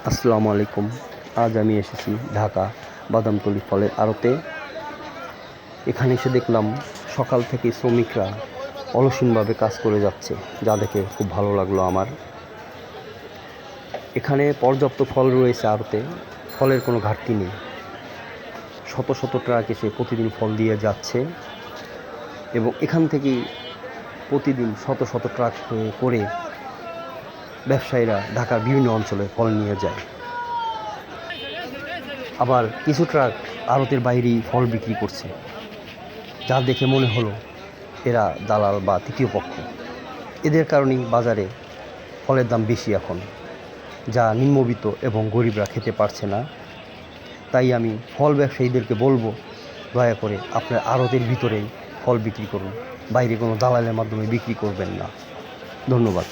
আসসালামু আলাইকুম। আজ আমি এসেছি ঢাকা বাদামতলী ফলের আড়তে। এখানে এসে দেখলাম সকাল থেকে শ্রমিকরা অলসীনভাবে কাজ করে যাচ্ছে, যা দেখে খুব ভালো লাগলো আমার। এখানে পর্যাপ্ত ফল রয়েছে আড়তে, ফলের কোনো ঘাটতি নেই। শত শত ট্রাক এসে প্রতিদিন ফল দিয়ে যাচ্ছে এবং এখান থেকেই প্রতিদিন শত শত ট্রাক করে ব্যবসায়ীরা ঢাকার বিভিন্ন অঞ্চলে ফল নিয়ে যায়। আবার কিছু ট্রাক আড়তের বাইরেই ফল বিক্রি করছে, যা দেখে মনে হলো এরা দালাল বা তৃতীয় পক্ষ। এদের কারণেই বাজারে ফলের দাম বেশি এখন, যা নিম্নবিত্ত এবং গরিবরা খেতে পারছে না। তাই আমি ফল ব্যবসায়ীদেরকে বলবো, দয়া করে আপনার আড়তের ভিতরেই ফল বিক্রি করুন, বাইরে কোনো দালালের মাধ্যমে বিক্রি করবেন না। ধন্যবাদ।